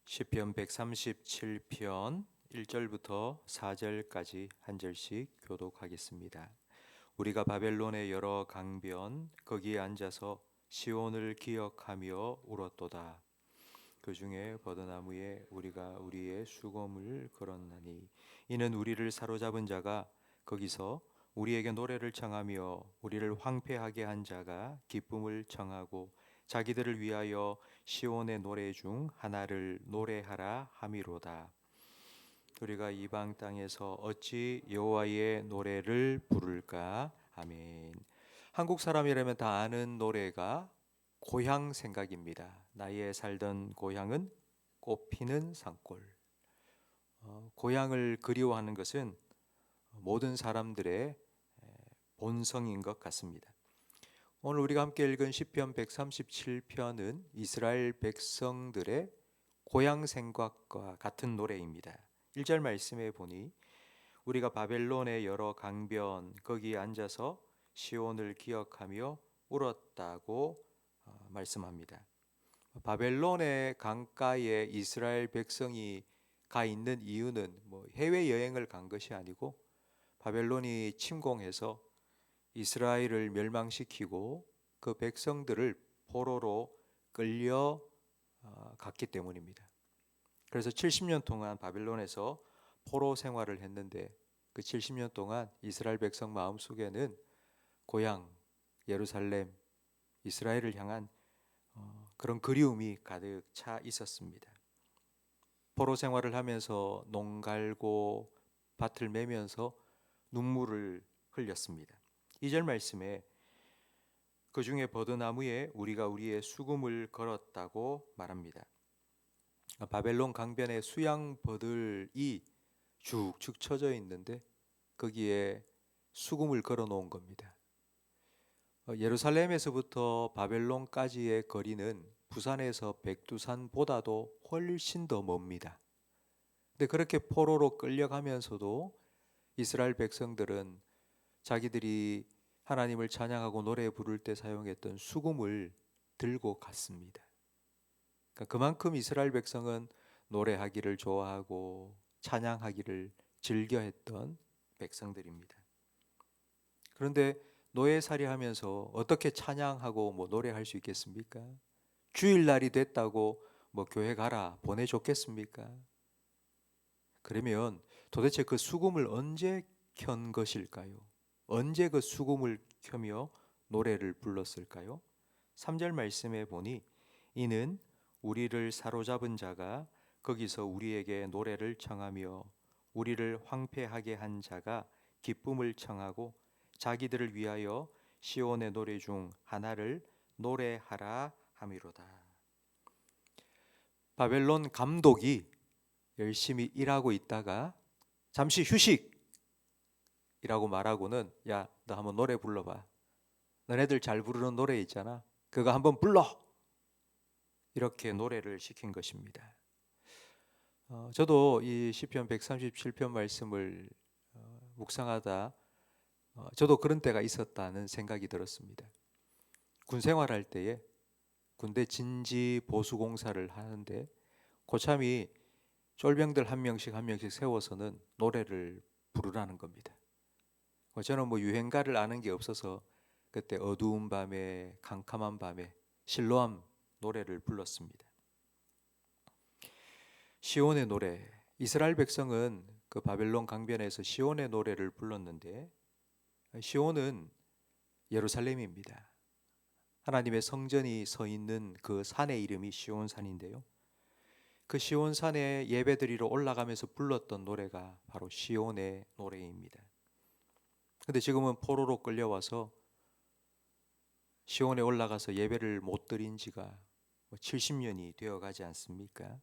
시편 137편 1절부터 4절까지 한 절씩 교독하겠습니다. 우리가 바벨론의 여러 강변 거기에 앉아서 시온을 기억하며 울었도다. 그 중에 버드나무에 우리가 우리의 수고물 걸었나니 이는 우리를 사로잡은 자가 거기서 우리에게 노래를 청하며 우리를 황폐하게 한 자가 기쁨을 청하고 자기들을 위하여 시온의 노래 중 하나를 노래하라 함이로다. 우리가 이방 땅에서 어찌 여호와의 노래를 부를까? 아멘. 한국 사람이라면 다 아는 노래가 고향 생각입니다. 나의 살던 고향은 꽃피는 산골. 고향을 그리워하는 것은 모든 사람들의 본성인 것 같습니다. 오늘 우리가 함께 읽은 시편 137편은 이스라엘 백성들의 고향 생각과 같은 노래입니다. 1절 말씀에 보니 우리가 바벨론의 여러 강변 거기에 앉아서 시온을 기억하며 울었다고 말씀합니다. 바벨론의 강가에 이스라엘 백성이 가 있는 이유는 해외 여행을 간 것이 아니고 바벨론이 침공해서 이스라엘을 멸망시키고 그 백성들을 포로로 끌려 갔기 때문입니다. 그래서 70년 동안 바벨론에서 포로 생활을 했는데 그 70년 동안 이스라엘 백성 마음속에는 고향 예루살렘 이스라엘을 향한 그런 그리움이 가득 차 있었습니다. 포로 생활을 하면서 농 갈고 밭을 매면서 눈물을 흘렸습니다. 2절 말씀에 그 중에 버드나무에 우리가 우리의 수금을 걸었다고 말합니다. 바벨론 강변에 수양버들이 쭉쭉 쳐져 있는데 거기에 수금을 걸어 놓은 겁니다. 예루살렘에서부터 바벨론까지의 거리는 부산에서 백두산보다도 훨씬 더 멉니다. 근데 그렇게 포로로 끌려가면서도 이스라엘 백성들은 자기들이 하나님을 찬양하고 노래 부를 때 사용했던 수금을 들고 갔습니다. 그러니까 그만큼 이스라엘 백성은 노래하기를 좋아하고 찬양하기를 즐겨했던 백성들입니다. 그런데 노예살이 하면서 어떻게 찬양하고 노래할 수 있겠습니까? 주일날이 됐다고 교회 가라 보내줬겠습니까? 그러면 도대체 그 수금을 언제 켠 것일까요? 언제 그 수금을 켜며 노래를 불렀을까요? 3절 말씀에 보니 이는 우리를 사로잡은 자가 거기서 우리에게 노래를 청하며 우리를 황폐하게 한 자가 기쁨을 청하고 자기들을 위하여 시온의 노래 중 하나를 노래하라 함이로다. 바벨론 감독이 열심히 일하고 있다가 잠시 휴식이라고 말하고는 야, 너 한번 노래 불러봐. 너네들 잘 부르는 노래 있잖아. 그거 한번 불러. 이렇게 노래를 시킨 것입니다. 저도 이 시편 137편 말씀을 묵상하다 저도 그런 때가 있었다는 생각이 들었습니다. 군 생활할 때에 군대 진지 보수 공사를 하는데 고참이 쫄병들 한 명씩 세워서는 노래를 부르라는 겁니다. 저는 유행가를 아는 게 없어서 그때 어두운 밤에 캄캄한 밤에 실로암 노래를 불렀습니다. 시온의 노래. 이스라엘 백성은 그 바벨론 강변에서 시온의 노래를 불렀는데 시온은 예루살렘입니다. 하나님의 성전이 서 있는 그 산의 이름이 시온산인데요. 그 시온산에 예배드리러 올라가면서 불렀던 노래가 바로 시온의 노래입니다. 근데 지금은 포로로 끌려와서 시온에 올라가서 예배를 못 드린 지가 70년이 되어가지 않습니까?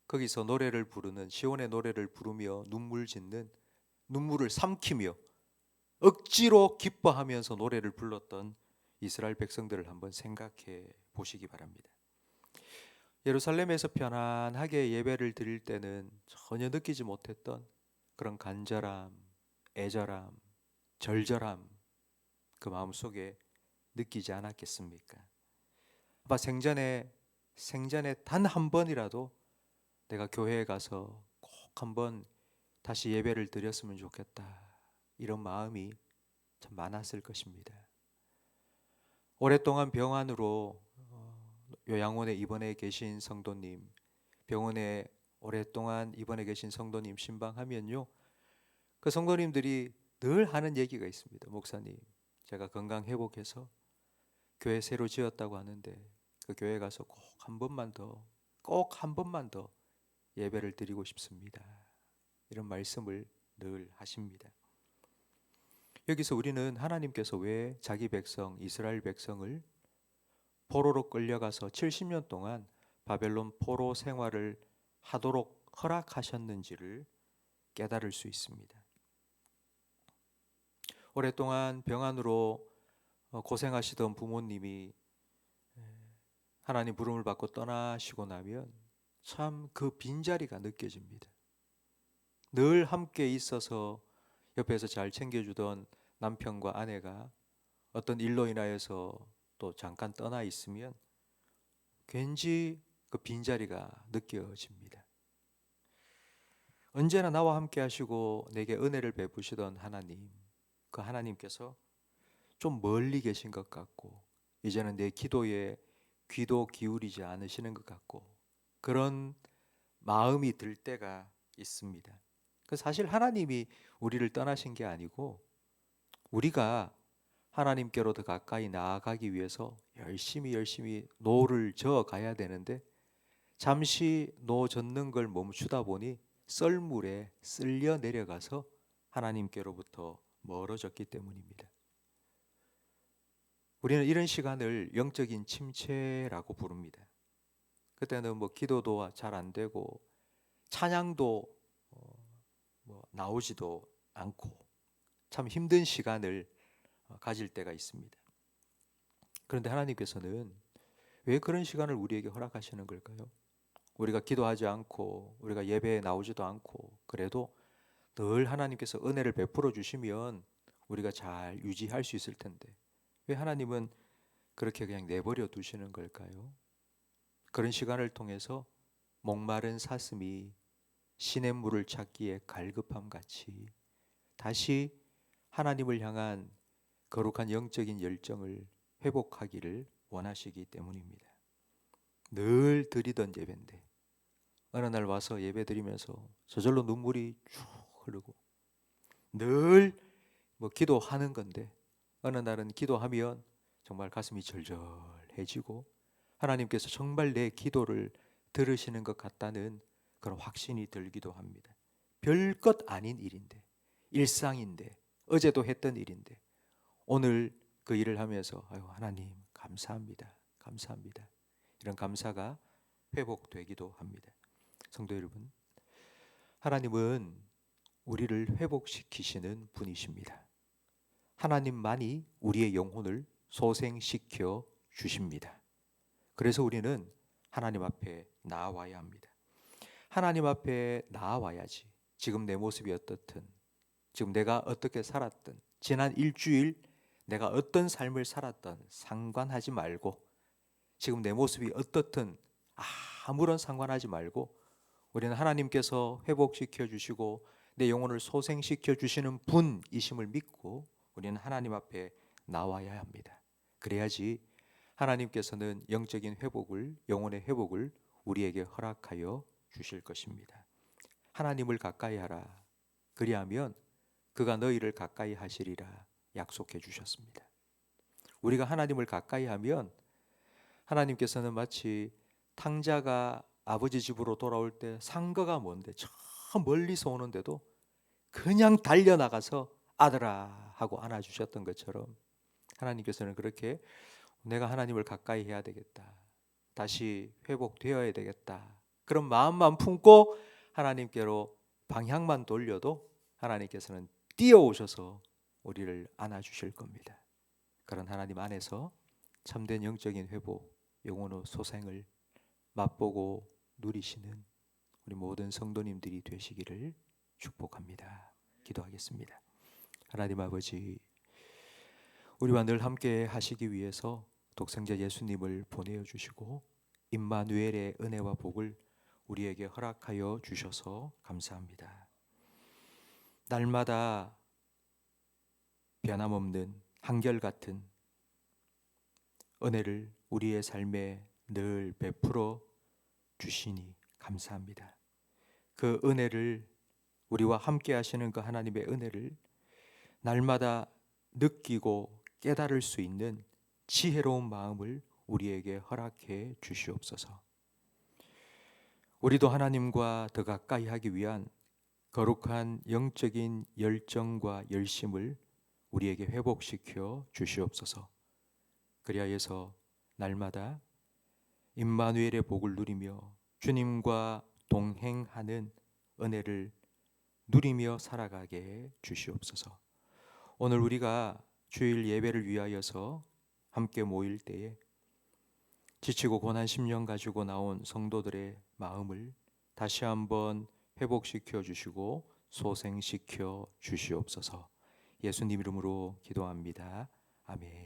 거기서 노래를 부르는 시온의 노래를 부르며 눈물 짓는 눈물을 삼키며 억지로 기뻐하면서 노래를 불렀던 이스라엘 백성들을 한번 생각해 보시기 바랍니다. 예루살렘에서 편안하게 예배를 드릴 때는 전혀 느끼지 못했던 그런 간절함, 애절함, 절절함 그 마음속에 느끼지 않았겠습니까? 아마 생전에 단 한 번이라도 내가 교회에 가서 꼭 한번 다시 예배를 드렸으면 좋겠다, 이런 마음이 참 많았을 것입니다. 오랫동안 병환으로 요양원에 입원해 계신 성도님, 병원에 오랫동안 입원해 계신 성도님 신방하면요, 그 성도님들이 늘 하는 얘기가 있습니다. 목사님, 제가 건강 회복해서 교회 새로 지었다고 하는데 그 교회 가서 꼭 한 번만 더, 꼭 한 번만 더 예배를 드리고 싶습니다, 이런 말씀을 늘 하십니다. 여기서 우리는 하나님께서 왜 자기 백성 이스라엘 백성을 포로로 끌려가서 70년 동안 바벨론 포로 생활을 하도록 허락하셨는지를 깨달을 수 있습니다. 오랫동안 병환으로 고생하시던 부모님이 하나님 부름을 받고 떠나시고 나면 참 그 빈자리가 느껴집니다. 늘 함께 있어서 옆에서 잘 챙겨주던 남편과 아내가 어떤 일로 인하여서 또 잠깐 떠나 있으면 괜히 그 빈자리가 느껴집니다. 언제나 나와 함께 하시고 내게 은혜를 베푸시던 하나님, 그 하나님께서 좀 멀리 계신 것 같고 이제는 내 기도에 귀도 기울이지 않으시는 것 같고 그런 마음이 들 때가 있습니다. 사실 하나님이 우리를 떠나신 게 아니고 우리가 하나님께로 더 가까이 나아가기 위해서 열심히 노를 저어 가야 되는데 잠시 노 젓는 걸 멈추다 보니 썰물에 쓸려 내려가서 하나님께로부터 멀어졌기 때문입니다. 우리는 이런 시간을 영적인 침체라고 부릅니다. 그때는 기도도 잘 안 되고 찬양도 나오지도 않고 참 힘든 시간을 가질 때가 있습니다. 그런데 하나님께서는 왜 그런 시간을 우리에게 허락하시는 걸까요? 우리가 기도하지 않고 우리가 예배에 나오지도 않고 그래도 늘 하나님께서 은혜를 베풀어 주시면 우리가 잘 유지할 수 있을 텐데 왜 하나님은 그렇게 그냥 내버려 두시는 걸까요? 그런 시간을 통해서 목마른 사슴이 시냇물을 찾기에 갈급함 같이 다시 하나님을 향한 거룩한 영적인 열정을 회복하기를 원하시기 때문입니다. 늘 드리던 예배인데 어느 날 와서 예배 드리면서 저절로 눈물이 쭉 흐르고 늘 기도하는 건데 어느 날은 기도하면 정말 가슴이 절절해지고 하나님께서 정말 내 기도를 들으시는 것 같다는 그런 확신이 들기도 합니다. 별것 아닌 일인데 일상인데 어제도 했던 일인데 오늘 그 일을 하면서 아유 하나님 감사합니다. 감사합니다. 이런 감사가 회복되기도 합니다. 성도 여러분, 하나님은 우리를 회복시키시는 분이십니다. 하나님만이 우리의 영혼을 소생시켜 주십니다. 그래서 우리는 하나님 앞에 나아와야 합니다. 하나님 앞에 나아와야지 지금 내 모습이 어떻든 지금 내가 어떻게 살았든 지난 일주일 내가 어떤 삶을 살았든 상관하지 말고 지금 내 모습이 어떻든 아무런 상관하지 말고 우리는 하나님께서 회복시켜 주시고 내 영혼을 소생시켜 주시는 분이심을 믿고 우리는 하나님 앞에 나와야 합니다. 그래야지 하나님께서는 영적인 회복을, 영혼의 회복을 우리에게 허락하여 주실 것입니다. 하나님을 가까이 하라. 그리하면 그가 너희를 가까이 하시리라 약속해 주셨습니다. 우리가 하나님을 가까이 하면 하나님께서는 마치 탕자가 아버지 집으로 돌아올 때 상거가 뭔데 저 멀리서 오는데도 그냥 달려나가서 아들아 하고 안아주셨던 것처럼 하나님께서는 그렇게 내가 하나님을 가까이 해야 되겠다, 다시 회복되어야 되겠다, 그런 마음만 품고 하나님께로 방향만 돌려도 하나님께서는 뛰어오셔서 우리를 안아주실 겁니다. 그런 하나님 안에서 참된 영적인 회복, 영혼의 소생을 맛보고 누리시는 우리 모든 성도님들이 되시기를 축복합니다. 기도하겠습니다. 하나님 아버지, 우리와 늘 함께 하시기 위해서 독생자 예수님을 보내어 주시고 임마누엘의 은혜와 복을 우리에게 허락하여 주셔서 감사합니다. 날마다 변함없는 한결같은 은혜를 우리의 삶에 늘 베풀어 주시니 감사합니다. 그 은혜를, 우리와 함께 하시는 그 하나님의 은혜를 날마다 느끼고 깨달을 수 있는 지혜로운 마음을 우리에게 허락해 주시옵소서. 우리도 하나님과 더 가까이 하기 위한 거룩한 영적인 열정과 열심을 우리에게 회복시켜 주시옵소서. 그리하여서 날마다 임마누엘의 복을 누리며 주님과 동행하는 은혜를 누리며 살아가게 주시옵소서. 오늘 우리가 주일 예배를 위하여서 함께 모일 때에 지치고 고난 심령 가지고 나온 성도들의 마음을 다시 한번 회복시켜 주시고 소생시켜 주시옵소서. 예수님 이름으로 기도합니다. 아멘.